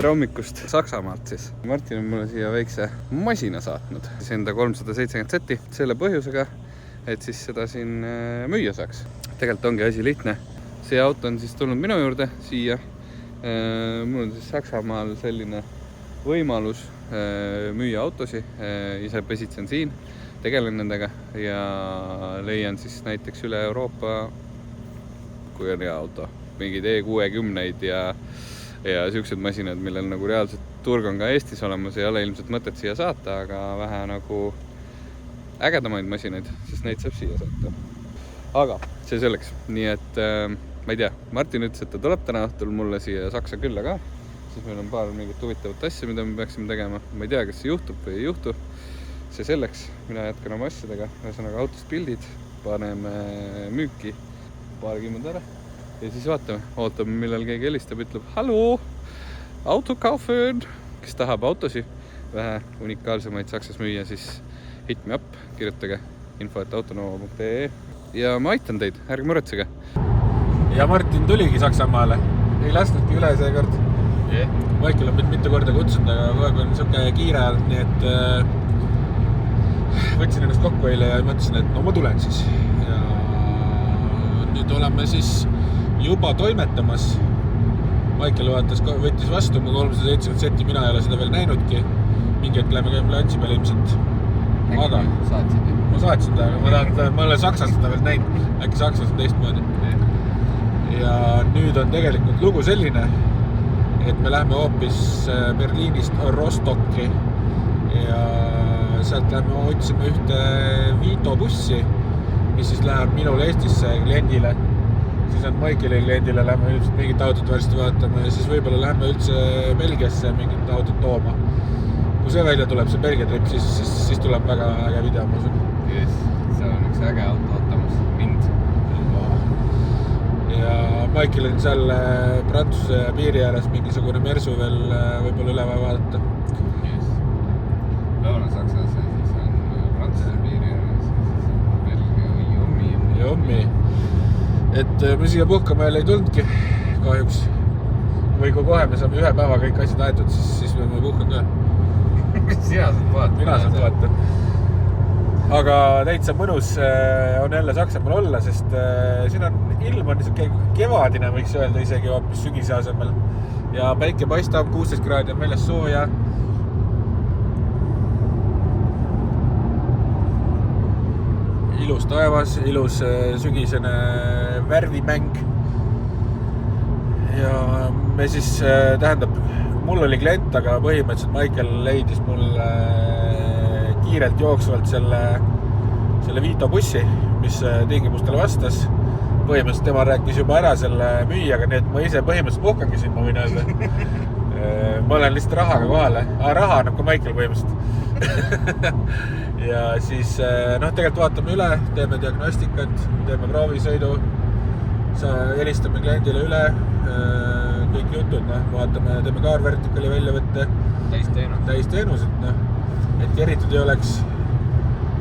tere hommikust Saksamaalt siis. Martin on mulle siia väikse masina saatnud. Siis enda 370 seti selle põhjusega, et siis seda siin müüa saaks. Tegelikult ongi asi lihtne. See auto on siis tulnud minu juurde siia. Mul on siis Saksamaal selline võimalus müüa autosi. Ise pesitsen siin, tegelen nendega ja leian siis näiteks üle Euroopa, kui on hea auto, mingid E60-id ja siuksed masinad, millel nagu reaalselt turg on ka Eestis olemas, ei ole ilmselt mõtet siia saata, aga vähe nagu ägedamaid masinaid, siis neid saab siia saata. Aga see selleks, nii et ma ei tea, Martin ütles, et ta tuleb täna õhtul mulle siia Saksa külla ka, siis meil on paar mingit huvitavat asja, mida me peaksime tegema. Ma ei tea, kas see juhtub või ei juhtu. See selleks, mina jätkan oma asjadega, ühesõnaga autost pildid, paneme müüki, paargimud ära. Ja siis ootame, millal keegi helistab, ütleb, hallo, auto kaufen, kes tahab autosi, vähe unikaalsemaid Saksas müüa, siis hit me up, kirjutage info@autonova.ee ja ma aitan teid, ärge muretsege. Ja Martin tuligi Saksamaale, ei lasknudki üle seekord. Maicel on mitu korda kutsunud, aga kogu aeg on niisugune kiire olnud, nii et võtsin ennast kokku eile ja mõtlesin, et no ma tulen siis. Ja nüüd oleme siis juba toimetamas. Maicel võttis vastu mu 370 seti, mina ei ole seda veel näinudki. Mingi hetk läheme käime lanssi peale ilmselt. Aga ma saatsin ta, aga ma olen Saksas seda veel näinud. Äkki Saksas on teistmoodi. Ja nüüd on tegelikult lugu selline, et me läheme hoopis Berliinist Rostocki ja sealt läheme otsime ühte Vito bussi, mis siis läheb minule Eestisse kliendile. Siis on Maiceli kliendile läheme üldiselt mingit autot varsti vaatama ja siis võib-olla läheme üldse Belgiasse mingit autot tooma. Kui see välja tuleb, see Belgia trip, siis tuleb väga äge video, ma usun. Yes, see on üks äge auto ootamas, mind. Ja Maicel on seal Prantsuse piiri ääres mingisugune Mersu veel võib-olla üle vaadata. Yes. Lõuna-Saksas ja siis on Prantsuse piiri ääres ja siis on Belgia Jommi. Et me siia puhkama jälle ei tulnudki kahjuks. Või kui kohe me saame ühe päeva kõik asjad aetud, siis me puhkan ka. Sina saad vaata. Mina saad vaata. Aga täitsa mõnus on jälle Saksamaal olla, sest siin on ilm on niisugune kevadine, võiks öelda isegi hoopis sügise asemel. Ja päike paistab, 16 kraadi on väljas sooja. Ilus taevas, ilus sügisene värvimäng. Ja me siis, tähendab, mul oli klient, aga põhimõtteliselt Maicel leidis mul kiirelt jooksvalt selle Vito bussi, mis tingimustele vastas. Põhimõtteliselt tema rääkis juba ära selle müüjaga, nii et ma ise põhimõtteliselt puhkangi siin, ma võin öelda. Ma olen lihtsalt rahaga kohale. Raha annab ka Maicel põhimõtteliselt. Ja siis tegelikult vaatame üle, teeme diagnostikat, teeme proovisõidu, helistame kliendile üle, kõik jutud, vaatame, teeme kaarvertikali väljavõtte, täisteenused, et keritud ei oleks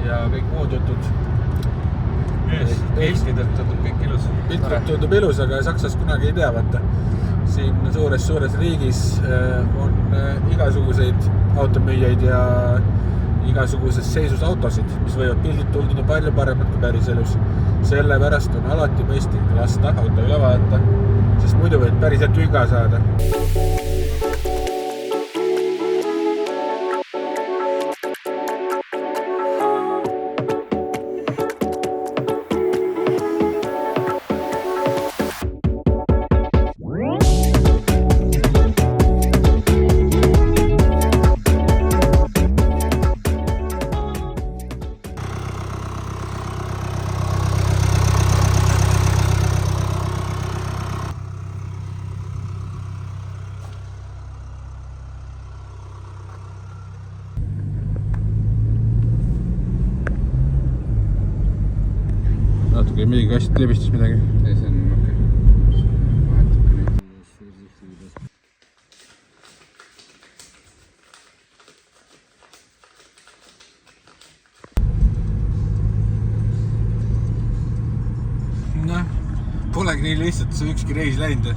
ja kõik muud jutud. Piltidelt tundub kõik ilus. Piltidelt tundub ilus, aga Saksas kunagi ei tea, vaata. Siin suures riigis on igasuguseid automüüjaid ja igasuguses seisus autosid, mis võivad pildilt tunduda palju paremad kui päris elus. Sellepärast on alati mõistlik lasta auto üle vaadata, sest muidu võid päriselt tüga saada. Natuke mingi asjad lebistas midagi. Ei, see on okei. Vahetab ka neid. Polegi nii lihtsalt ükski reis läinud.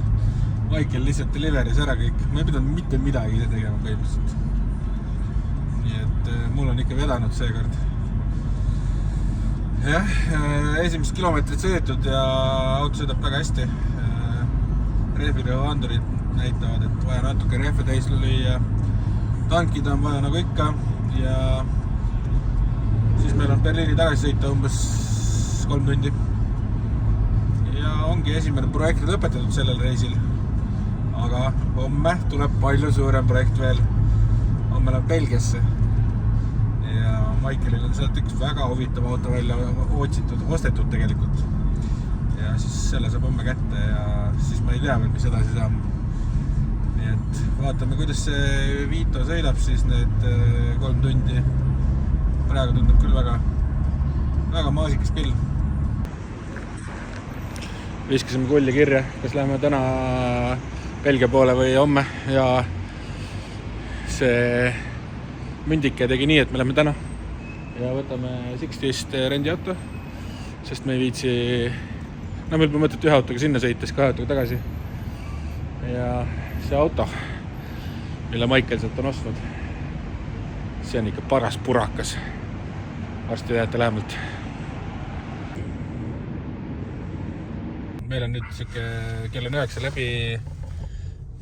Michael lihtsalt deliveris ära kõik. Ma ei pidanud mitte midagi ise tegema põhimõtteliselt. Nii et mul on ikka vedanud seekord. Jah, esimesed kilomeetrid sõidetud ja auto sõidab väga hästi. Rehvirõuandurid näitavad, et vaja natuke rehve täis lüüa. Tankida on vaja nagu ikka ja siis meil on Berliini tagasi sõita umbes 3 tundi. Ja ongi esimene projekt lõpetatud sellel reisil. Aga homme tuleb palju suurem projekt veel. Homme läheb Belgiasse. Ja Michaelil on sealt üks väga huvitav auto välja ostetud tegelikult. Ja siis selle saab homme kätte ja siis ma ei tea veel, mis edasi saab. Nii et vaatame, kuidas see Vito sõidab siis need 3 tundi. Praegu tundub küll väga maasikas pill. Viskasime kulli kirja, kas läheme täna Belgia poole või homme ja see mündike tegi nii, et me lähme täna ja võtame 16 rendiauto, sest me ei viitsi, meil pole mõtet ühe autoga sinna sõites, 2 autoga tagasi. Ja see auto, mille Michael sealt on ostnud, see on ikka paras purakas. Varsti teate lähemalt. Meil on nüüd siuke kell on 9 läbi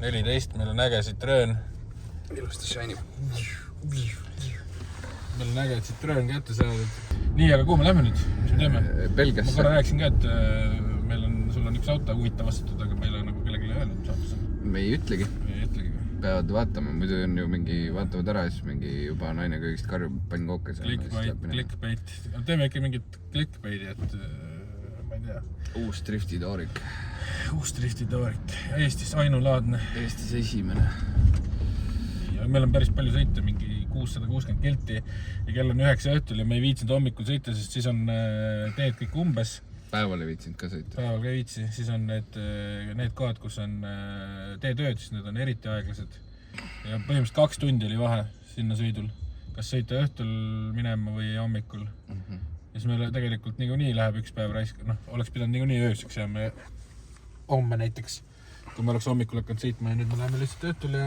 14, meil on äge Citroen. Ilusti shiny. Meil on äge Citroen kätte saadud. Nii, aga kuhu me lähme nüüd? Mis me teeme? Belgiasse. Ma korra rääkisin ka, et sul on üks auto huvitav vastatud, aga meil on nagu kellelegi öelnud saatus. Me ei ütlegi. Ei ütlegi. Peavad vaatama, muidu on ju mingi vaatavad ära ja siis mingi juba naine kõigist karjub pann kokka. Clickbait. Teeme ikka mingit clickbaiti, et ma ei tea. Uus driftitoorik. Eestis ainulaadne. Eestis esimene. Ja meil on päris palju sõite, mingi 660 kilti ja kell on 9 õhtul ja me ei viitsinud hommikul sõita, sest siis on teed kõik umbes. Päeval ei viitsinud ka sõita. Päeval ka ei viitsi, siis on need kohad, kus on teetööd, siis need on eriti aeglased. Ja põhimõtteliselt 2 tundi oli vahe sinna sõidul. Kas sõita õhtul minema või hommikul. Ja siis meil tegelikult niikuinii läheb üks päev raisk. Oleks pidanud niikuinii ööseks ja me homme näiteks, kui me oleks hommikul hakanud sõitma ja nüüd me läheme lihtsalt õhtul ja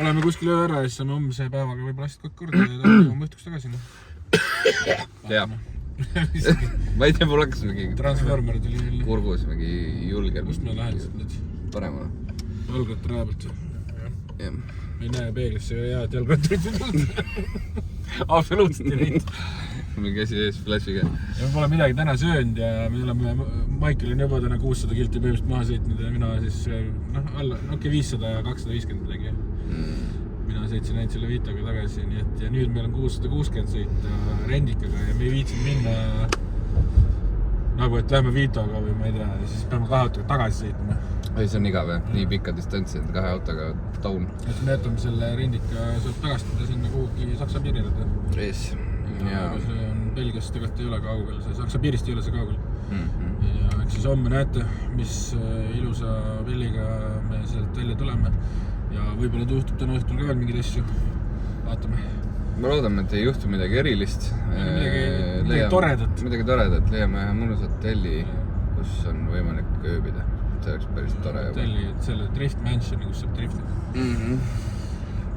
oleme kuskil öö ära ja siis saame homse päevaga võib-olla asjad kõik korda ja homme õhtuks tagasi. Jaa. Ma ei tea, mul hakkas mingi Transformer tuli jälle. Kurgus mingi julgel. Kust me lähedased nüüd? Paremale. Jalgratta raja pealt. Jah. Me ei näe peeglisse ja et jalgratta absoluutselt ei näinud. Mingi asi ees flashiga. Ja me pole midagi täna söönud ja me oleme, Michael on juba täna 600 kilti põhimõtteliselt maha sõitnud ja mina siis, 500 ja 250 midagi. Mina sõitsin ainult selle Vitoga tagasi, nii et ja nüüd meil on 660 sõita rendikaga ja me ei viitsinud minna nagu, et lähme Vitoga või ma ei tea, ja siis peame 2 autoga tagasi sõitma. Ei, see on igav, nii pikka distantsi, et 2 autoga taun. Et me jätame selle rendika saab tagastada sinna kuhugi Saksa piirile. Ees. Ja see on Belgias tegelikult ei ole kaugel, see Saksa piirist ei ole see kaugel. Ja eks siis homme näete, mis ilusa pilliga me sealt välja tuleme. Ja võib-olla juhtub täna õhtul ka veel mingid asju. Vaatame. Ma loodame, et ei juhtu midagi erilist. Midagi toredat. Midagi toredat. Leiame ühe mõnus hotelli, kus on võimalik ööbida. See oleks päris tore. Hotelli, selle Drift Mansioni, kus saab driftida.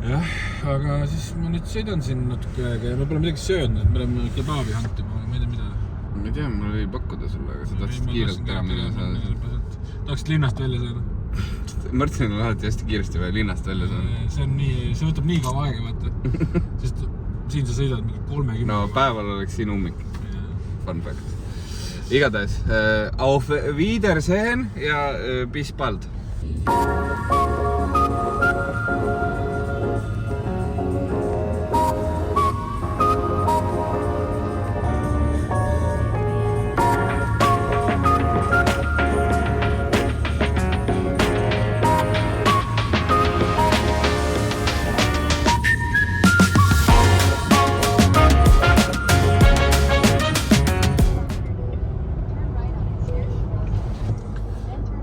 Jah, aga siis ma nüüd sõidan siin natuke aega ja me pole midagi söönud, me oleme kebaabi hanti, ma ei tea mida. Ma ei tea, mul oli pakkuda sulle, aga sa tahtsid kiirelt ära minna saada. Tahaksid linnast välja saada? Martin on alati hästi kiiresti vaja linnast välja saada. See võtab nii kaua aega, vaata. Sest siin sa sõidad mingi 30. No päeval oleks siin ummik. Fun fact. Igatahes, auf Wiedersehen ja bis bald.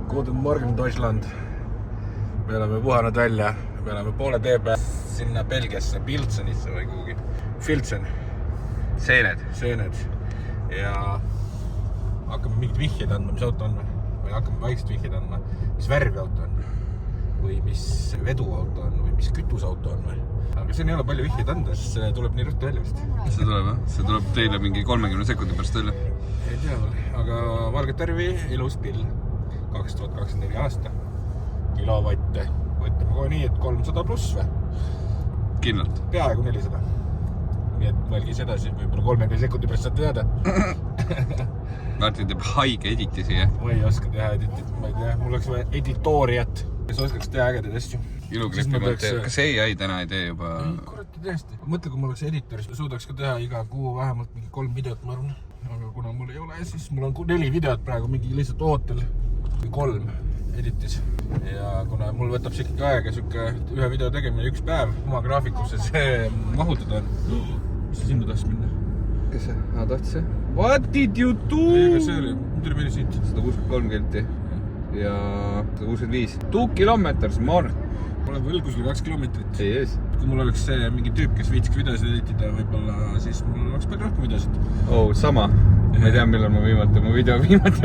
Guten Morgen, Deutschland. Me oleme puhanud välja. Me oleme poole tee peal sinna Belgiasse, Pilsenisse või kuhugi. Filsen. Seened. Ja hakkame mingid vihjeid andma, mis auto on. Või hakkame vaikselt vihjeid andma. Mis värvi auto on. või mis veduauto on või mis kütusauto on või. Aga siin ei ole palju vihjeid anda, sest see tuleb nii ruttu välja vist. See tuleb, jah? See tuleb teile mingi 30 sekundi pärast välja. Ei tea veel, aga valget värvi, ilus pill. 2024 aasta. Kilovatte. Võtame kohe nii, et 300 pluss või? Kindlalt. Peaaegu 400. Nii et mõelgis edasi, võib-olla 30 sekundi pärast saate teada. Martin teeb haige editisi, jah? Ma ei oska teha editit, ma ei tea. Mul oleks vaja editooriat. Kes oskaks teha ägedaid asju. Iluklippi monteerib. Kas ei täna ei tee juba? Kurat, tõesti. Mõtle, kui mul oleks editor, siis suudaks ka teha iga kuu vähemalt mingi 3 videot, ma arvan. Aga kuna mul ei ole, siis mul on 4 videot praegu mingi lihtsalt ootel. 3 editis. Ja kuna mul võtab see ikkagi aega siuke ühe video tegemine 1 päev oma graafikusse see mahutada on. Mis see sinna tahtis minna? Kes see? Tahtis see? What did you do? Ei, kas see oli? Tuli meile siit. 163 kilti ja 165. 2 kilometers more. Mul on veel kuskil 2 kilomeetrit. Ei ees. Kui mul oleks see mingi tüüp, kes viitsiks videosid editida, võib-olla siis mul oleks palju rohkem videosid. Sama. Ma ei tea, millal ma viimati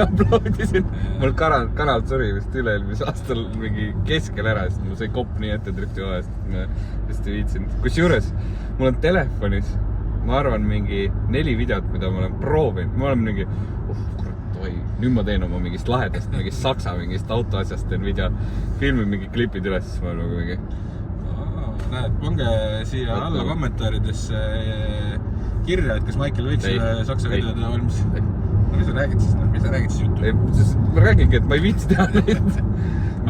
uploadisin. Mul kanal suri vist üle-eelmise aastal mingi keskel ära, sest mul sai kopp nii ette drifti vahest, et ma vist ei viitsinud. Kusjuures, mul on telefonis, ma arvan, mingi 4 videot, mida ma olen proovinud. Ma olen mingi, kurat, oi, nüüd ma teen oma mingist lahedast, mingist saksa, mingist autoasjast teen video, filmin mingi klipid üles, siis ma olen nagu mingi... Näed, pange siia alla kommentaaridesse kirja, et kas Michael võiks saksa videod valmis. Mis sa räägid siis juttu? Ma räägingi, et ma ei viitsi teha neid.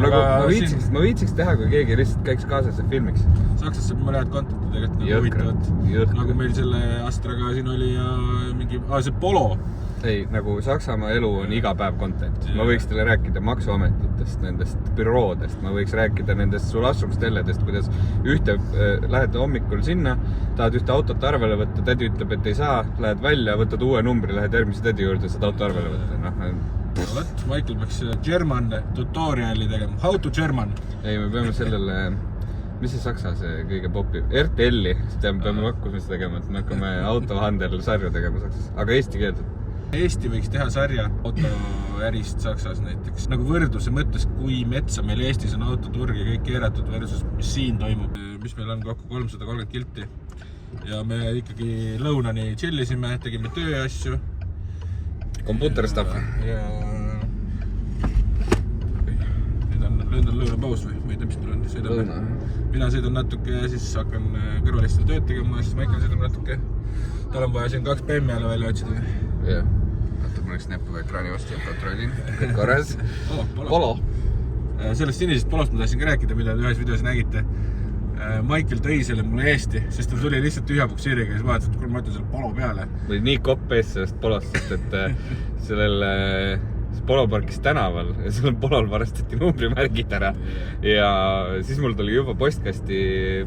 Ma viitsiks teha, kui keegi lihtsalt käiks kaasas ja filmiks. Saksas saab mõne head contenti tegelikult huvitavad. Nagu meil selle Astraga siin oli ja mingi... see Polo. Ei, nagu Saksamaa elu on iga päev content. Ma võiks teile rääkida maksuametitest, nendest büroodest. Ma võiks rääkida nendest sulastungstelledest, kuidas lähed hommikul sinna, tahad ühte autot arvele võtta, tädi ütleb, et ei saa, lähed välja, võtad uue numbri, lähed järgmise tädi juurde, saad auto arvele võtta. Michael peaks German tutoriali tegema. How to German? Ei, me peame sellele... Mis see saksa see kõige popib? RTL-i. Peame vakkusmist tegema, et me hakkame autohandel sarja tegema saksas. Aga eesti keeled. Eesti võiks teha sarja autoärist Saksas näiteks. Nagu võrdluse mõttes, kui metsa meil Eestis on autoturg ja kõik keeratud versus mis siin toimub. Mis meil on kokku 330 kilti. Ja me ikkagi lõunani chillisime, tegime tööasju. Computer stuff. Ja... Nüüd on lõunapaus või? Ma ei tea, mis meil on. Mina sõidan natuke ja siis hakkan kõrvalistele tööd tegema, siis Michael sõidab natuke. Tal on vaja siin 2 PM jälle välja otsida. Jah. Vaata, mul üks näpuga ekraani vastu ja kontrollin. Kõik korras. Polo. Sellest sinisest polost ma tahtsin ka rääkida, mida te ühes videos nägite. Michael tõi selle mulle Eesti, sest ta tuli lihtsalt tühja puksiiriga ja siis vaatas, et kui ma ütlen selle polo peale. Või nii kopp ees sellest polost, sest et sellel Polo parkis tänaval ja sellel polol varastati numbrimärgid ära ja siis mul tuli juba postkasti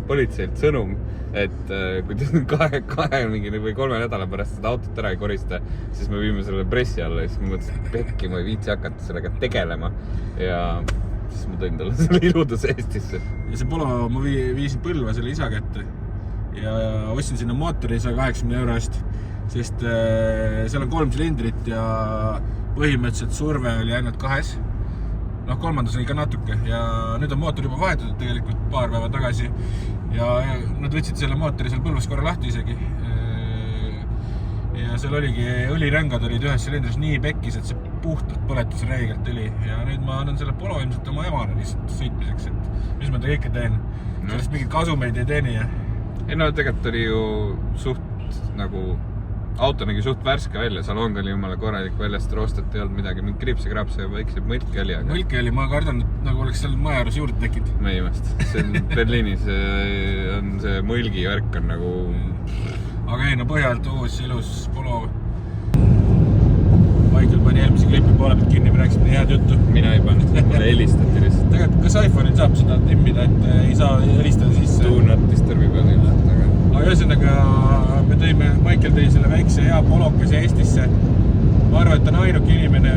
politseilt sõnum, et kui te 2 mingi või 3 nädala pärast seda autot ära ei korista, siis me viime selle pressi alla ja siis ma mõtlesin, et pekki, ma ei viitsi hakata sellega tegelema ja siis ma tõin talle selle iluduse Eestisse. Ja see polo ma viisin Põlva selle isa kätte ja ostsin sinna mootori 180 eurost, sest seal on 3 silindrit ja põhimõtteliselt surve oli ainult 2. Noh, 3. oli ka natuke ja nüüd on mootor juba vahetatud tegelikult paar päeva tagasi ja nad võtsid selle mootori seal Põlvas korra lahti isegi ja seal oligi õlirõngad olid ühes silindris nii pekkis, et see puhtalt põletas reegelt õli ja nüüd ma annan selle polo ilmselt oma emale lihtsalt sõitmiseks, et mis ma ta kõike teen. Sellest mingit kasumeid ei teeni ja... Ei no tegelikult oli ju suht nagu... Auto nägi suht värske välja, salong oli jumala korralik väljast, roostet ei olnud midagi, mingi kriipse-krapse ja väikse mõlke oli. Mõlke oli, ma kardan, et nagu oleks seal maja juures juurde tekkinud. Ma ei imest. See on Berliinis on see mõlgi värk on nagu... Aga ei, no põhjalt uus ilus polo. Michael pani eelmise klipi poole pealt kinni, me rääkisime nii head juttu. Mina ei pannud, mulle helistati lihtsalt. Tegelikult, kas iPhone'il saab seda timmida, et ei saa helistada sisse? Do not disturbi peal ilmselt, aga... Aga ühesõnaga, Michael tõi selle väikse hea polokese Eestisse. Ma arvan, et ta on ainuke inimene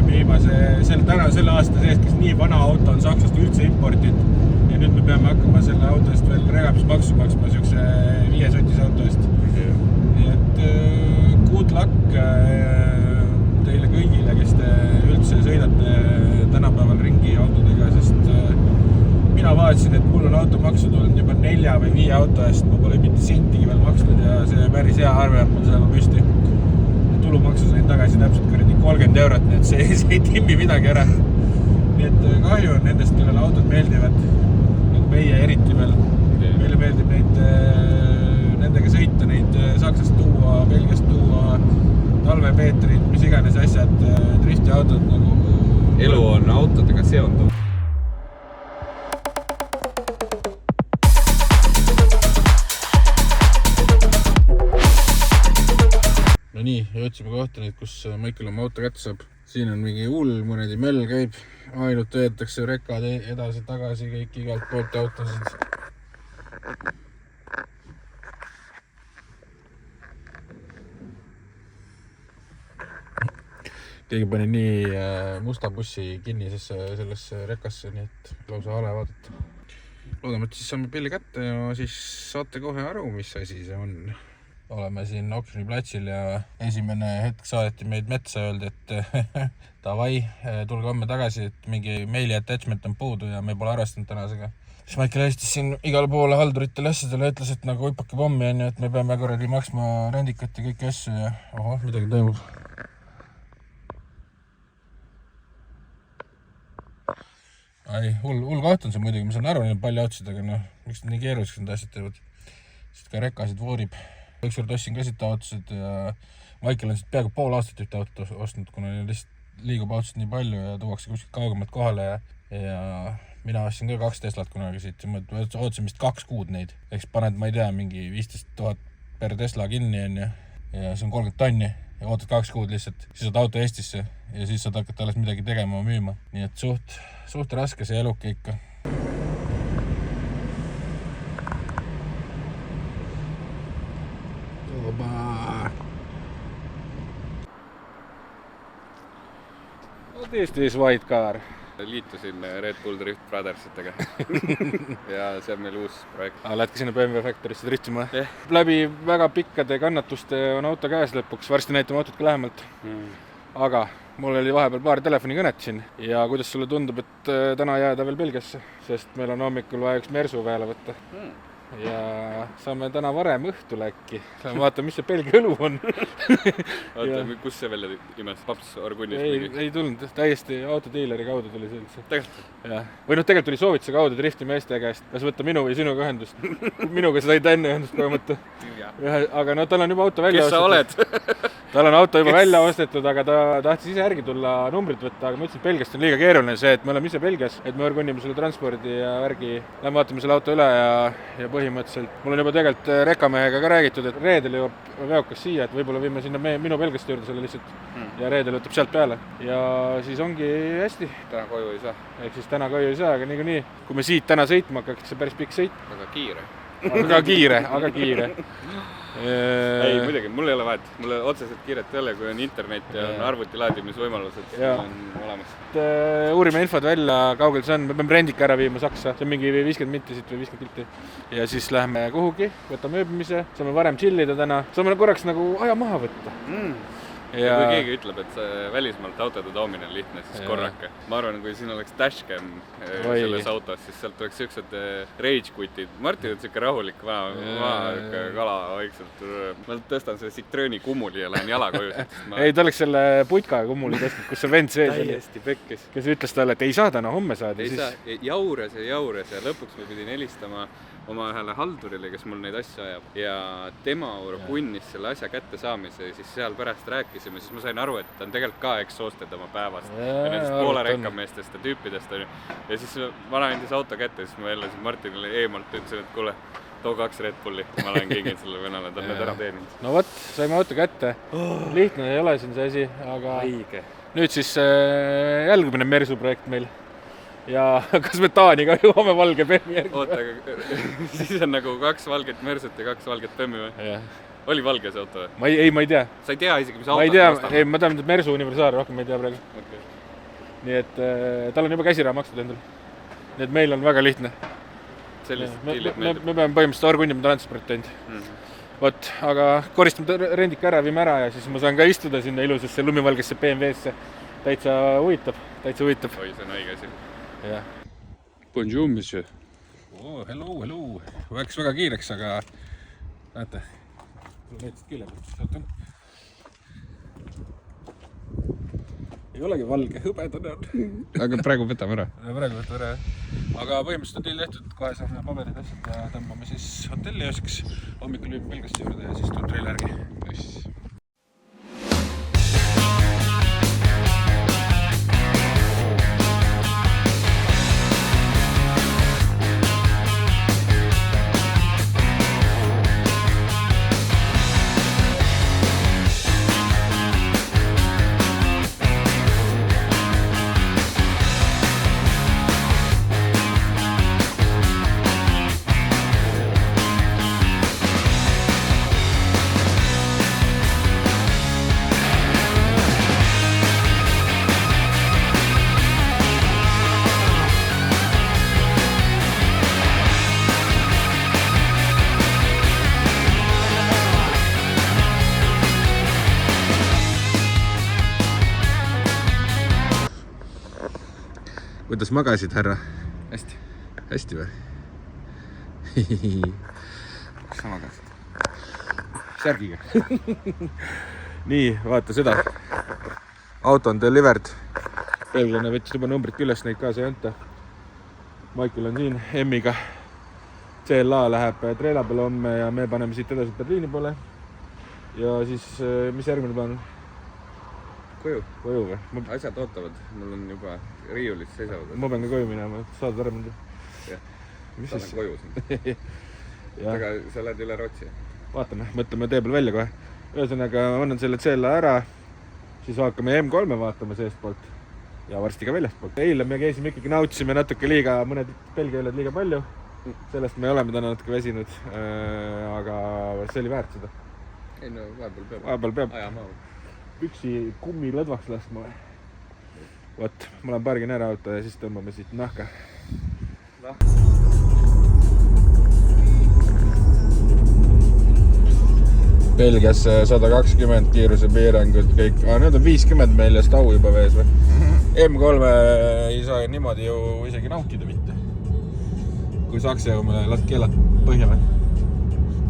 selle aasta sees, kes nii vana auto on Saksast üldse importinud. Ja nüüd me peame hakkama selle auto eest veel regamismaksu maksma siukse 5 sotis auto eest. Nii et good luck teile kõigile, kes te üldse sõidate tänapäeval ringi autodega, sest mina vaatasin, et mul on automaksu tulnud juba 4 või 5 auto eest, ma pole mitte sentigi veel maksnud ja see päris hea arve on mul sellega püsti. Tulumaksu sain tagasi täpselt 30 €, nii et see ei timmi midagi ära. Nii et kahju on nendest, kellele autod meeldivad, nagu meie eriti veel. Meile meeldib nendega sõita, neid Saksast tuua, Belgiast tuua, talvepeetrid, mis iganes asjad, driftiautod nagu... Elu on autodega seonduv. No nii, jõudsime kohta nüüd, kus Maicel oma auto kätte saab. Siin on mingi hull, mõnedi möll käib. Ainult veetakse rekad edasi-tagasi, kõik igalt poolt autosid. Keegi pani nii musta bussi kinni sellesse rekasse, nii et lausa hale vaadata. Loodame, et siis saame pilli kätte ja siis saate kohe aru, mis asi see on. Oleme siin Oksjoni platsil ja esimene hetk saadeti meid metsa öeldi, et davai, tulge homme tagasi, et mingi meili attachment on puudu ja me pole arvestanud tänasega. Siis Maicel helistas siin igale poole halduritele asjadele, ütles, et nagu hüppake pommi on, et me peame korrali maksma rendikat ja kõiki asju ja midagi toimub. Ai, hull koht on see muidugi, ma saan aru, neil on palju autosid, aga miks nii keeruliseks need asjad teevad? Sest ka rekasid voorib. Ükskord ostsin ka siit autosid ja Maicel on siit peaaegu pool aastat ühte autot ostnud, kuna neil lihtsalt liigub autosid nii palju ja tuuakse kuskilt kaugemalt kohale ja mina ostsin ka 2 Teslat kunagi siit ja ma ootasin vist 2 kuud neid. Eks paned, ma ei tea, mingi 15 000 per Tesla kinni on ja see on 30 tonni ja ootad 2 kuud lihtsalt. Siis saad auto Eestisse ja siis saad hakata alles midagi tegema ja müüma. Nii et suht raske see eluke ikka. This is white car. Liitusin Red Bull Drift Brothersitega ja see on meil uus projekt. Lähed ka sinna BMW Factorisse driftima? Läbi väga pikkade kannatuste on auto käes lõpuks, varsti näitame autot ka lähemalt. Aga mul oli vahepeal paar telefonikõnet siin ja kuidas sulle tundub, et täna jääda veel Belgiasse, sest meil on hommikul vaja üks Mersu peale võtta. Ja saame täna varem õhtul äkki. Vaata, mis see Belgia õlu on. Oota, kus see välja imes? Paps Orgunnis? Ei tulnud, täiesti autodiileri kaudu tuli see üldse. Tegelikult? Või tegelikult tuli soovituse kaudu drifti meeste käest, kas võtta minu või sinuga ühendust. Minuga sa said enne ühendust kohe mõtta. Aga tal on juba auto välja ostetud. Kes sa oled? Tal on auto juba välja ostetud, aga ta tahtis ise järgi tulla numbrit võtta, aga ma ütlesin, et Belgiast on liiga keeruline see, et me oleme ise Belgias, et me orgunnime selle transpordi ja värgi. Lähme vaatame selle auto üle ja põhimõtteliselt mul on juba tegelikult rekamehega ka räägitud, et reedel jõuab veokas siia, et võib-olla viime sinna minu Belgiast juurde selle lihtsalt ja reedel võtab sealt peale ja siis ongi hästi. Täna koju ei saa. Ehk siis täna koju ei saa, aga niikuinii, kui me siit täna sõitma hakkaks, see päris pikk sõit. Väga kiire. Aga kiire. Ei, muidugi, mul ei ole vahet. Mul otseselt kiiret ei ole, kui on internet ja on arvuti laadimisvõimalused on olemas. Uurime infod välja, kaugel see on, me peame rendika ära viima Saksa, see on mingi 50 minti siit või 50 kilti. Ja siis lähme kuhugi, võtame ööbimise, saame varem chillida täna, saame korraks nagu aja maha võtta. Ja kui keegi ütleb, et see välismaalt autode toomine on lihtne, siis korrake. Ma arvan, kui siin oleks dashcam selles autos, siis sealt tuleks siuksed rage-kutid. Martin on siuke rahulik, vana kala vaikselt. Ma tõstan selle Citroeni kummuli ja lähen jala koju. Ei, ta oleks selle putka kummuli tõstnud, kus see vend sees oli. Täiesti pekkis. Kes ütles talle, et ei saa täna, homme saad. Ei saa, jaures ja lõpuks ma pidin helistama oma ühele haldurile, kes mul neid asju ajab ja tema kunnis selle asja kätte saamise ja siis seal pärast rääkisime, siis ma sain aru, et ta on tegelikult ka ekshausted oma päevast ja nendest poole rekkameestest ja tüüpidest on. Ja siis ma andis auto kätte ja siis ma jälle Martinile eemalt ütlesin, et kuule, too 2 Red Bulli, ma olen kingin selle venale, ta on need ära teeninud. No võt, saime auto kätte. Lihtne ei ole siin see asi, aga Haige. Nüüd siis jälgumine Mersu projekt meil. Ja kas me Taaniga jõuame valge Bemmi järgi? Oota, aga siis on nagu 2 valget Mersut ja 2 valget Bemmi või? Oli valge see auto või? Ei, ma ei tea. Sa ei tea isegi, mis auto ma ei tea, ma tean, et Mersu universaal, rohkem ma ei tea praegu. Okay. Nii et tal on juba käsiraha makstud endal. Nii et meil on väga lihtne. Me peame põhimõtteliselt orgunnima transport teinud. Vot, aga koristame rendika ära, viime ära ja siis ma saan ka istuda sinna ilusasse lumivalgesse BMW-sse. Täitsa huvitab. Oi, see on õige asi. Ja. Bonjour, monsieur. Hello. Läks väga kiireks, aga näete, näitasid külje pealt. Ei olegi valge, hõbedane on. Aga praegu võtame ära. Aga põhimõtteliselt on teil tehtud, kohe saame paberid asjad ja tõmbame siis hotelli ööseks. Hommikul viime Pelgasse juurde ja siis tuleb treile järgi. Kuidas magasid, härra? Hästi. Hästi või? Kus sa magasid? Särgiga. Nii, vaata seda. Auto on delivered. Belglane võttis juba numbrid küljest, neid kaasa ei anta. Michael on siin M-iga. CLA läheb treila peale homme ja me paneme siit edasi Berliini poole. Ja siis, mis järgmine plaan on? Koju või? Asjad ootavad, mul on juba riiulid seisavad. Ma pean ka koju minema, saad ära mõnda. Jah, saadan koju sind. Aga sa lähed üle Rootsi? Vaatame, mõtleme tee peal välja kohe. Ühesõnaga, ma annan selle CLA ära, siis hakkame M3 vaatama seestpoolt ja varsti ka väljastpoolt. Eile me käisime ikkagi, nautisime natuke liiga, mõned Belgia õlled liiga palju. Sellest me oleme täna natuke väsinud, aga see oli väärt seda. Ei no, vahepeal peab. Üksi kummi lõdvaks laskma. Vot, ma olen pargin ära auto ja siis tõmbame siit nahka. Belgias 120 kiiruse piirangud kõik. Nüüd on 50 meil ja Stau juba vees või? M3 ei saa niimoodi ju isegi nautida mitte. Kui Saksa jõume, lask keelad põhja või?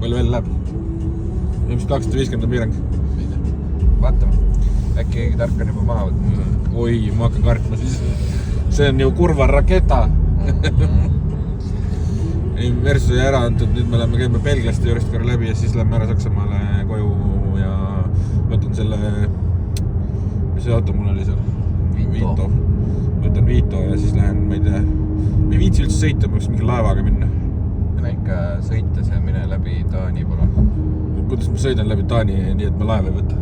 Palju veel läheb? Ilmselt 250 on piirang. Vaatame. Äkki keegi tark on juba maha võtnud. Oi, ma hakkan kartma siis. See on ju kurva raketa. Versus ei ära antud, nüüd me käime Belgiaste juurest korra läbi ja siis lähme ära Saksamaale koju ja võtan selle, mis see auto mul oli seal? Vito. Võtan Vito ja siis lähen, ma ei tea, me ei viitsi üldse sõita, ma võiks mingi laevaga minna. Mine ikka sõita see, mine läbi Taani pole. Kuidas ma sõidan läbi Taani nii, et ma laeva ei võta?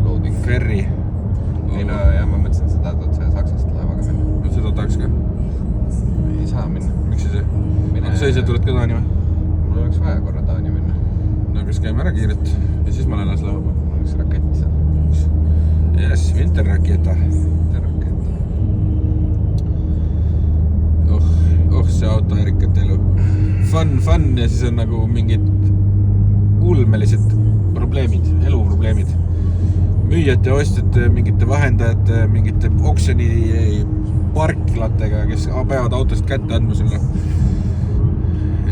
Loading. Ferry. Ei no, jah, ma mõtlesin seda, et otse Saksast laevaga minna. Seda tahaks ka? Ei saa minna. Miks ei see? Aga sa ise tuled ka Taani või? Mul oleks vaja korra Taani minna. No kas käime ära kiirelt ja siis ma lähen las laeva. Mul oleks rakett seal. Yes, Winterraketa. See auto äärikat elu. Fun ja siis on nagu mingid ulmelised probleemid, eluprobleemid. Müüjate, ostjate, mingite vahendajate, mingite oksjoni parklatega, kes peavad autost kätte andma sulle.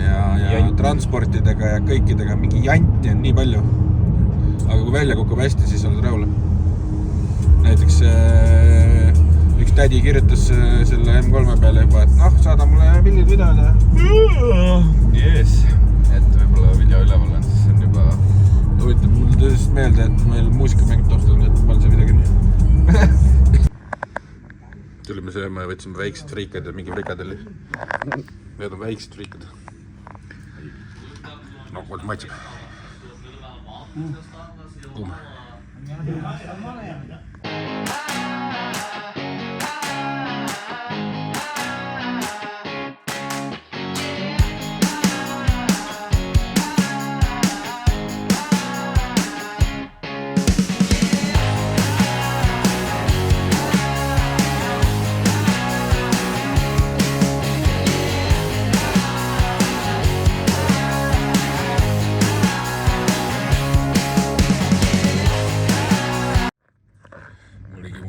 Ja transportidega ja kõikidega, mingi janti on nii palju. Aga kui välja kukub hästi, siis oled rahul. Näiteks üks tädi kirjutas selle M3 peale juba, et noh, saada mulle pildid videod ja... Yes. Et võib-olla video üleval on, siis on juba... Huvitav, mul tõesti meelde, et meil muusika mängib taustal, nii et palju see video kinni. Tulime sööma ja võtsime väiksed friikad ja mingi frikadelli. Need on väiksed friikad. No, kuidas maitseb? Kuum.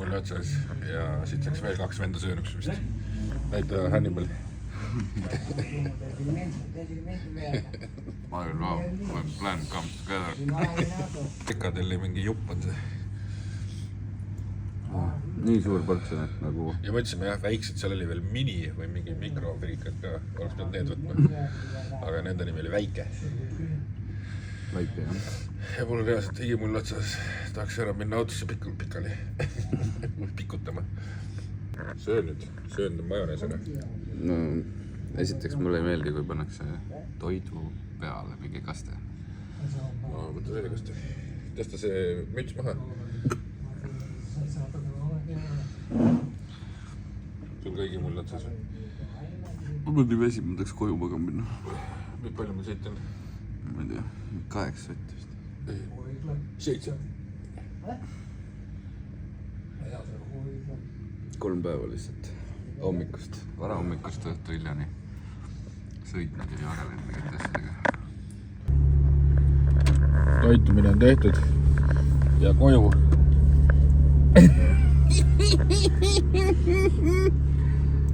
mulle otsas ja siit läks veel 2 venda söönuks vist. Näita Hannibal. Ma olen wow, my plan comes together. Pikadelli mingi jupp on see. Nii suur portsjon, et nagu... Ja mõtlesime jah, väiksed, seal oli veel mini või mingi mikrofriikad ka, oleks pealt need võtma. Aga nende nimi oli väike. Väike, jah. Ja mul reaalselt higi mul otsas, tahaks ära minna autosse pikali. Pikutama. Söön majonees ära. No, esiteks mulle ei meeldi, kui pannakse toidu peale mingi kaste. Ma võtta selle kaste. Tõsta see müts maha. Sul kõigi mul otsas. Ma pean nii vesi, ma tahaks koju magama minna. Nüüd palju mul sõit on? Ma ei tea, 8 sõit vist. 7. 3 päeva lihtsalt. Hommikust, vara hommikust õhtu hiljani. Sõitnud ja arelenud mingit asjadega. Toitumine on tehtud. Ja koju.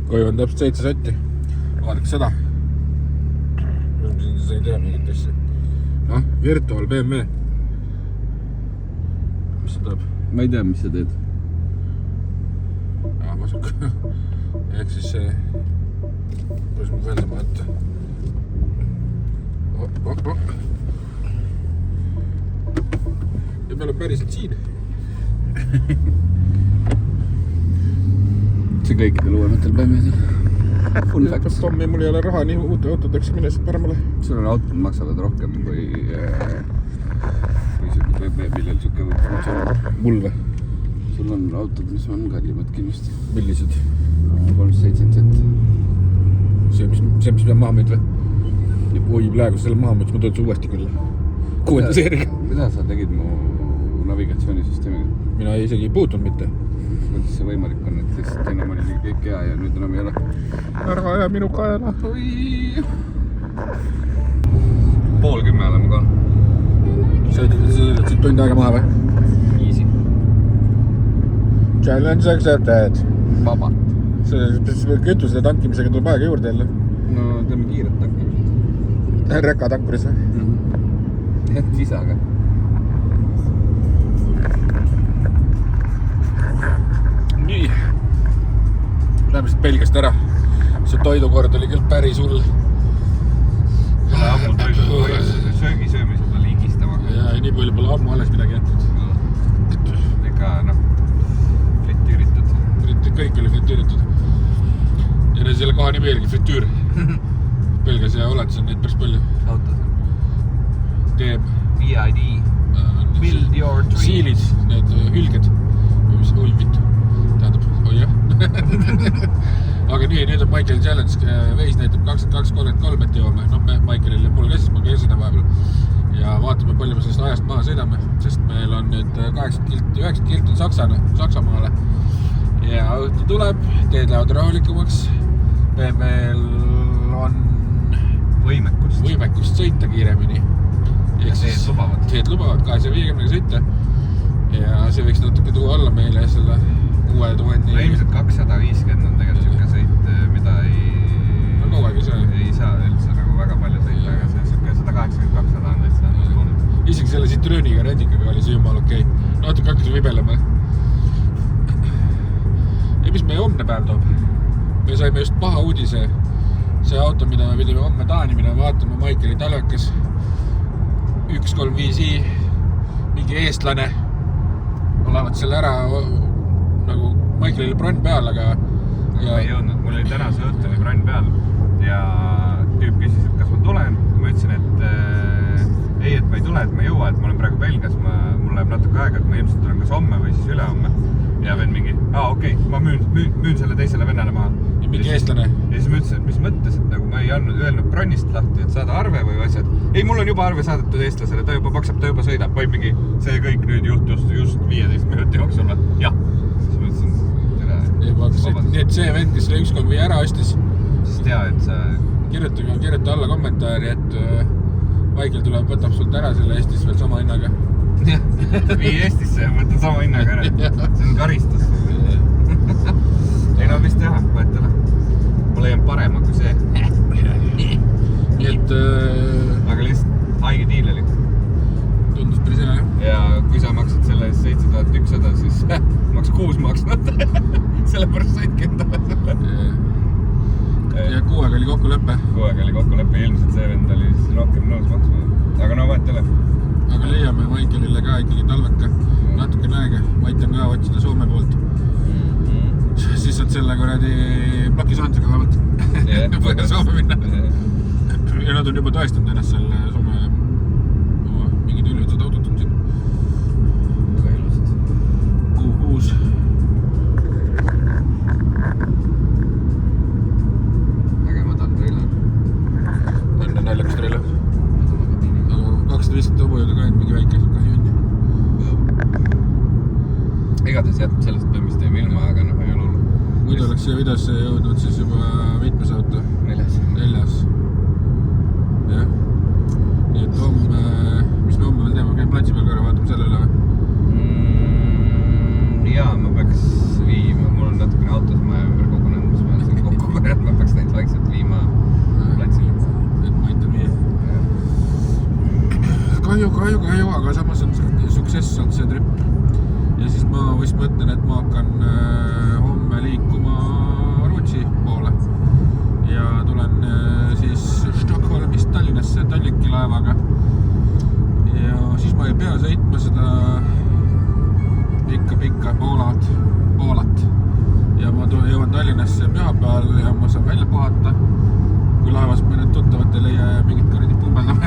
Koju on täpselt 7 sotti. Vaadake seda. Sa ei tea mingit asja. Noh, Virtual BMW. Mis see tuleb? Ma ei tea, mis sa teed. Masuka. Ehk siis see... Kuidas ma väldama võtta? Ja me oleme päriselt siin. See kõikidel uuematel BMW-del. Full facts. Tommi, mul ei ole raha nii uute autodeks minnes paremale. Sul on autod maksavad rohkem kui siuke BMW, millel siuke funktsioon. Mul või? Sul on autod, mis on kallimad kindlasti. Millised? 370. See, mis peab maha müüd või? Oi, praegu selle maha müüd, ma tuled su uuesti küll. 6. seeriga. Mida sa tegid mu navigatsioonisüsteemiga? Mina isegi ei puutunud mitte. Kuidas see võimalik on, et lihtsalt enam oli kõik hea ja nüüd enam ei ole? Ära aja minu kaela. Oi! 9:30 oleme ka. Sõidad siit tund aega maha või? Easy. Challenge accepted. Vabalt. Kütusele tankimisega tuleb aega juurde jälle. No teeme kiiret tankimised. Reka tankuris või? Et isaga. Nii. Läheme siit Belgiast ära. See toidukord oli küll päris hull. Ammu söömised on liigistama. Ja nii palju pole ammu alles midagi jätnud. Ega fritüüritud. Kõik oli fritüüritud. Ja selle koha nimi oligi fritüür. Belgias ja Hollandis on neid päris palju. Autos on Teeb. VID. Build your dream. Siilid, need hülged. Oi, mitu. Tähendab, oi jah. Aga nii, nüüd on Michael Challenge. Veis näitab 22.33, et jõuame. No, Michaelil ja mul ka siis, ma käisin vahepeal. Ja vaatame, palju me sellest ajast maha sõidame. Sest meil on nüüd 9 kilt on Saksamaale. Ja õhtu tuleb, teed lähevad rahulikumaks. BMW-l on võimekust sõita kiiremini. Teed lubavad 250-ga sõita. Ja see võiks natuke tuua alla meile selle uue tuvendi. No ilmselt 250 on tegelikult siuke sõit, mida ei saa üldse nagu väga palju sõita, aga see siuke 180-200 on täitsa. Isegi selle Citroeniga rendikaga oli see jumal okei. Natuke hakkas vibelema. Ja mis meie homne päev toob? Me saime just paha uudise. See auto, mida me pidime homme Taani minema vaatama, Michaeli talvekas 135i, mingi eestlane. Olevat selle ära, nagu Michaelil bronn peal, aga... Ma ei jõudnud, mul oli tänase õhtuni bronn peal ja tüüp küsis, et kas ma tulen. Ma ütlesin, et ei, et ma ei tule, et ma ei jõua, et ma olen praegu Belgias, mul läheb natuke aega, et ma ilmselt tulen kas homme või siis ülehomme. Ja veel mingi, okei, ma müün selle teisele vennale maha. Ja mingi eestlane. Ja siis ma ütlesin, et mis mõttes, et nagu ma ei öelnud bronnist lahti, et saada arve või asjad. Ei, mul on juba arve saadetud eestlasele, ta juba maksab, ta juba sõidab. Või mingi, see kõik nüüd juhtus just 15 minuti jooksul. Jah. Siis ma ütlesin, nii et see vend, kes selle 135 ära ostis, siis tea, et sa... Kirjuta alla kommentaari, et Michael tuleb, võtab sult ära selle Eestis veel sama hinnaga. Vii Eestisse ja võtan sama hinnaga ära. See on karistus. tükk seda, siis maks 6 maksnud. Sellepärast saidki endale selle. Ja 6 oli kokkuleppe. 6 oli kokkuleppe, ilmselt see vend oli siis rohkem nõus maksma. Aga no vahet ei ole. Aga leiame Maikelile ka ikkagi talveka. Natuke aega. Maitel ka otsida Soome poolt. Siis saad selle kuradi plokisandusega vähemalt võida Soome minna. Ja nad on juba tõestanud ennast selle Soome mingid üljutsed autot on siin. Väga ilusad. Kuus. Väga madal trailer. On naljakas trailer. Aga 250 hobujõuda ka ainult mingi väike kahju on. Igatahes jah, sellest põhimõtteliselt teeme ilma, aga noh, ei ole hullu. Muidu oleks siia videosse jõudnud siis juba mitmes auto? 4. Jah. Nii et homme, mis me homme veel teeme? Käin platsi peal korra, vaatame selle üle või? Jaa, ma peaks viima, mul on natukene autos maja ümber kogunenud, mis ma siin kokku korjanud, ma peaks neid vaikselt viima platsile. Et ma aitan nii. Kahju, aga samas on success olnud see trip. Ja siis ma vist mõtlen, et ma hakkan homme liikuma Rootsi poole. Ja tulen siis Stockholmist Tallinnasse Tallinki laevaga. Ja siis ma ei pea sõitma seda pikka Poolat. Ja ma jõuan Tallinnasse pühapäeval ja ma saan välja puhata. Kui laevas mõned tuttavad ei leia ja mingid kõrdi pumbeldama.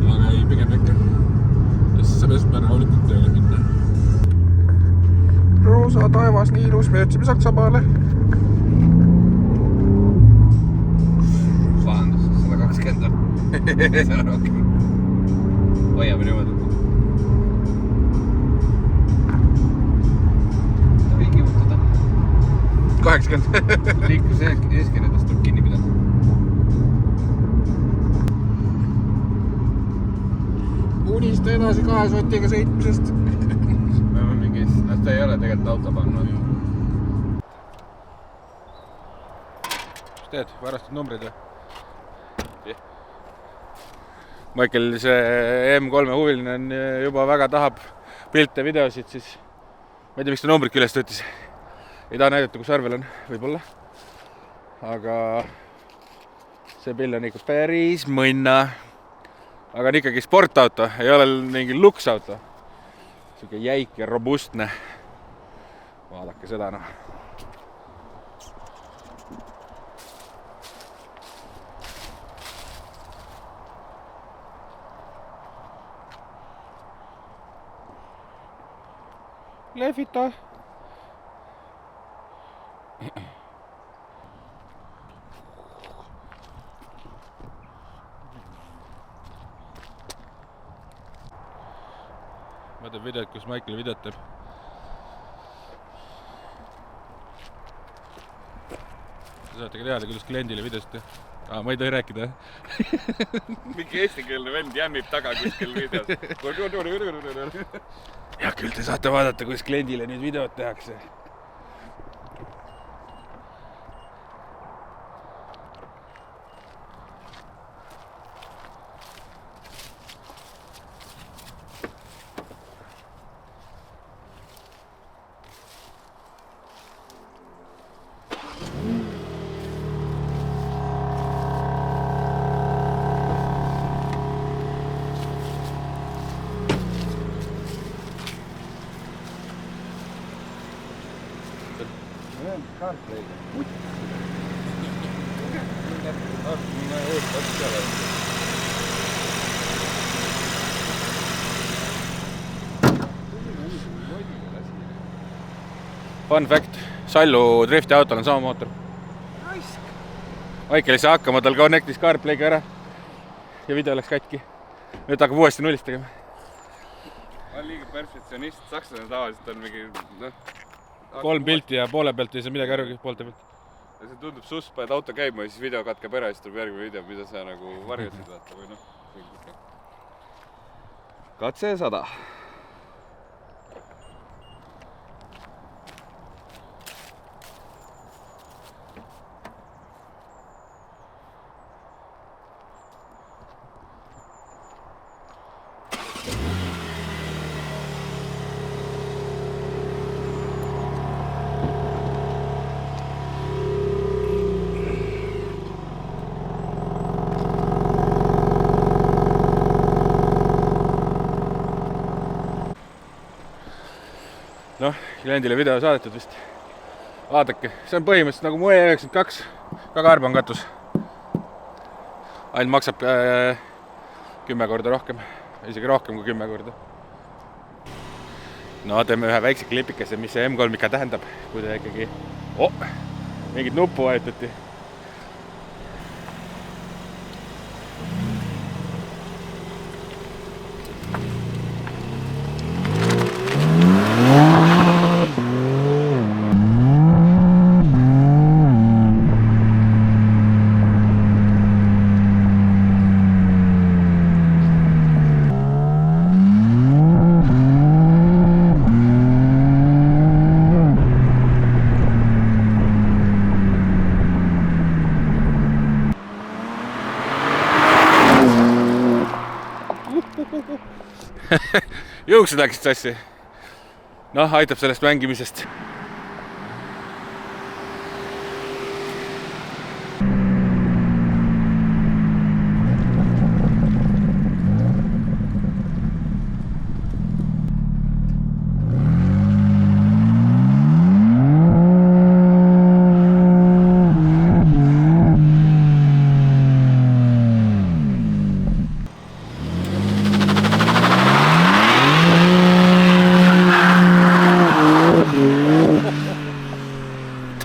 Aga ei, pigem ikka. Ja siis saab esmärne hoolikalt tööle minna. Roosa taevas, nii ilus, me jõudsime Saksamaale. Vahendus, 120 on. See on rohkem. Hoiame niimoodi. Seda või kivutada. 80. Liiklus eeskirjadest tuleb kinni pidada. Unista edasi 2 sotiga sõitmisest. Me oleme mingis, ta ei ole tegelikult auto pannud. Mis teed? Värastad numbrid või? Maikel see M3 huviline on juba väga tahab pilte, videosid, siis ma ei tea, miks ta numbrid küljest võttis. Ei taha näidata, kus arvel on, võib-olla. Aga see pill on ikka päris mõnna. Aga on ikkagi sportauto, ei ole mingi luksauto. Siuke jäik ja robustne. Vaadake seda, noh. Lehvita. Ma teen videot, kus Maikel videot teeb. Te saate ka teada, kuidas kliendile videost teha. Ma ei tohi rääkida, Mingi eestikeelne vend jämmib taga kuskil videos. Ja küll te saate vaadata, kuidas kliendile nüüd videot tehakse. Fun fact, Sallu drifti autol on sama mootor. Maikel ei saa hakkama, tal connectis CarPlay'ga ära ja video läks katki. Nüüd hakkab uuesti nullist tegema. On liiga perfektsionist, sakslane tavaliselt on mingi... 3 pilti ja poole pealt ei saa midagi aru poolte pealt. Ja see tundub sus, paned auto käima ja siis video katkeb ära ja siis tuleb järgmine video, mida sa nagu varjusid vaata või noh. Katse 100. Noh, kliendile video saadetud vist. Vaadake, see on põhimõtteliselt nagu mu E92, ka kaarbonkatus. Ainult maksab 10 korda rohkem, isegi rohkem kui 10 korda. No teeme ühe väikse klipikese, mis see M3 ikka tähendab, kui ta ikkagi... mingit nuppu vajutati. Juuksed läksid sassi. Noh, aitab sellest mängimisest.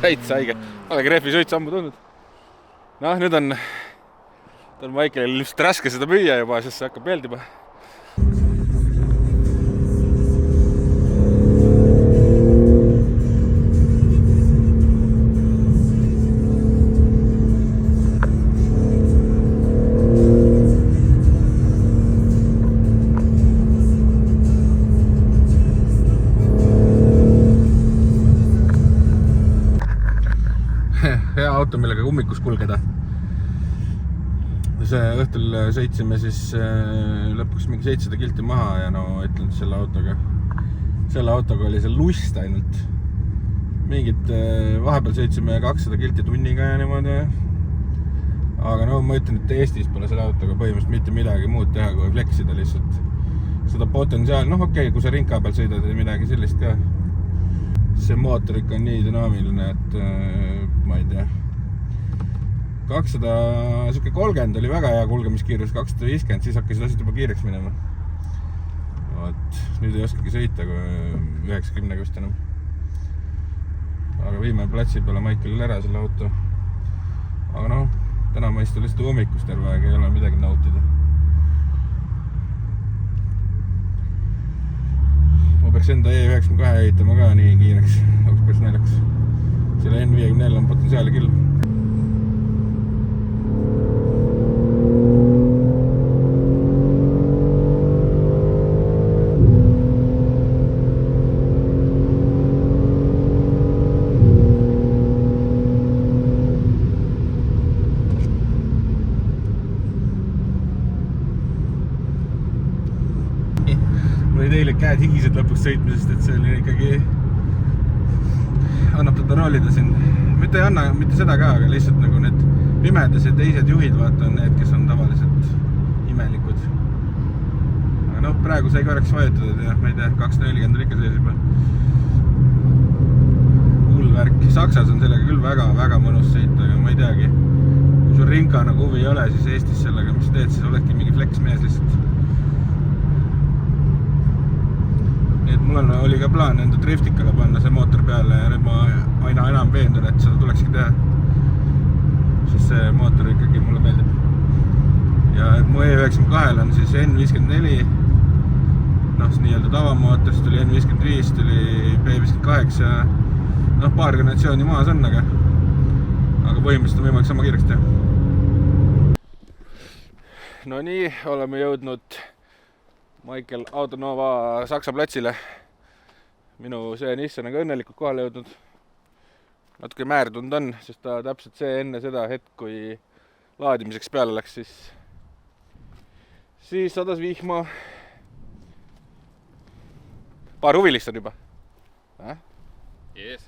Täitsa haige. Olegi rehvi suits ammu tundnud. Noh, nüüd on Maikelil lihtsalt raske seda müüa juba, sest see hakkab meeldima. Hea auto, millega ummikus kulgeda. See õhtul sõitsime siis lõpuks mingi 700 kilti maha ja no ütlen selle autoga oli see lust ainult. Mingid vahepeal sõitsime 200 kilti tunniga ja niimoodi. Aga no ma ütlen, et Eestis pole selle autoga põhimõtteliselt mitte midagi muud teha, kui fleksida lihtsalt. Seda potentsiaal, noh okei, kui sa rinka peal sõidad või midagi sellist ka. See mootor ikka on nii dünaamiline, et ma ei tea. 30 oli väga hea kulgemiskiirus, 250, siis hakkasid asjad juba kiireks minema. Nüüd ei oskagi sõita, kui 90 just enam. Aga viime platsi peale Maikelil ära selle auto. Aga noh, täna ma istun lihtsalt ummikus terve aeg, ei ole midagi nautida. Ma peaks enda E92 ehitama ka nii kiireks, oleks päris näljaks. Selle N54 on potentsiaali küll. Mul oli teile käed higised lõpuks sõitmisest, et see oli ikkagi annab teda roolida siin. Mitte ei anna, mitte seda ka, aga lihtsalt nagu need pimedas ja teised juhid vaata on need, kes on tavaliselt imelikud. Aga noh, praegu sai korraks vajutada, ja ma ei tea, 240 on ikka sees juba. Hull värk. Saksas on sellega küll väga mõnus sõita, aga ma ei teagi. Kui sul rinka nagu huvi ei ole, siis Eestis sellega, mis teed, siis oledki mingi flex mees lihtsalt. Nii et mul oli ka plaan enda driftikale panna see mootor peale ja nüüd ma aina enam veendun, et seda tulekski teha. Sest see mootor ikkagi mulle meeldib. Ja mu E92 on siis N54, noh, nii-öelda tavamootor, siis tuli N55, tuli B58, noh, paar generatsiooni maas on, aga põhimõtteliselt on võimalik sama kiireks teha. No nii, oleme jõudnud Maikel Autonova Saksa platsile. Minu see Nissan on ka õnnelikult kohale jõudnud. Natuke määrdunud on, sest ta täpselt see enne seda hetk, kui laadimiseks peale läks, siis sadas vihma. Paar huvilist on juba. Jees.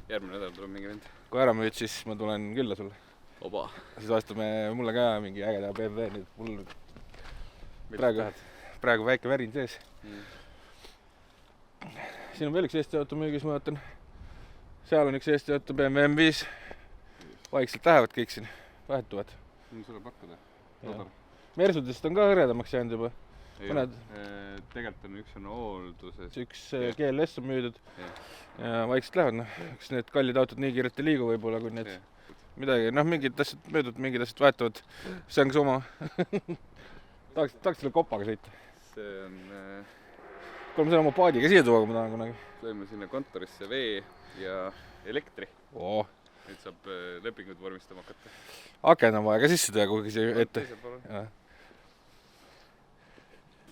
Järgmine nädal tuleb mingi vend. Kui ära müüd, siis ma tulen külla sulle. Oba. Siis vastame mulle ka mingi ägeda BMW. Mul praegu väike värin sees. siin on veel üks Eesti auto müügis, ma vaatan. Seal on üks Eesti auto BMW M5. Vaikselt lähevad kõik siin, vahetuvad. Sulle pakkuda. Mercedest on ka hõredamaks jäänud juba. Tegelikult on üks on hoolduses. Üks GLS on müüdud ja vaikselt lähevad. Eks need kallid autod nii kiirelt ei liigu võib-olla, kui need midagi. Mingid asjad möödud, mingid asjad vahetuvad. See on ka suma. Tahaks selle kopaga sõita. See on... Kuule, ma saan oma paadiga siia tuua, kui ma tahan kunagi. Lõime sinna kontorisse vee ja elektri. Nüüd saab lepingud vormistama hakata. Aken on vaja ka sisse teha kuhugi siia ette.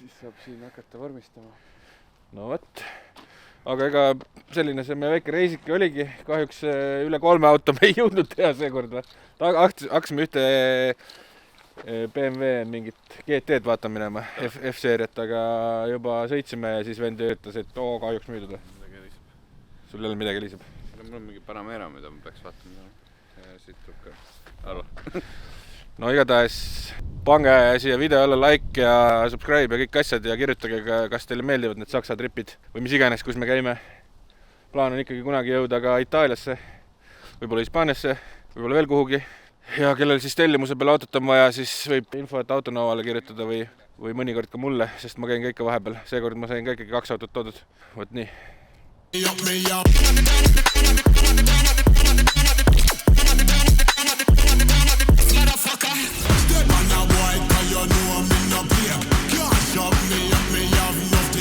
Siis saab siin hakata vormistama. No võt. Aga ega selline see meie väike reisiki oligi. Kahjuks üle 3 auto me ei jõudnud teha seekord. Hakkasime ühte BMW mingit GT-d vaatama minema, F-seeriat, aga juba sõitsime ja siis vend ütles, et kahjuks müüdud. Sul jälle midagi liisab? Mul on mingi Panamera, mida ma peaks vaatama. Siit tuleb ka aru. No igatahes pange siia video alla like ja subscribe ja kõik asjad ja kirjutage, kas teile meeldivad need Saksa tripid või mis iganes, kus me käime. Plaan on ikkagi kunagi jõuda ka Itaaliasse, võib-olla Hispaaniasse, võib-olla veel kuhugi. Ja kellel siis tellimuse peale autot on vaja, siis võib infot Autonovale kirjutada või mõnikord ka mulle, sest ma käin ka ikka vahepeal. Seekord ma sain ka ikkagi 2 autot toodud. Võt nii.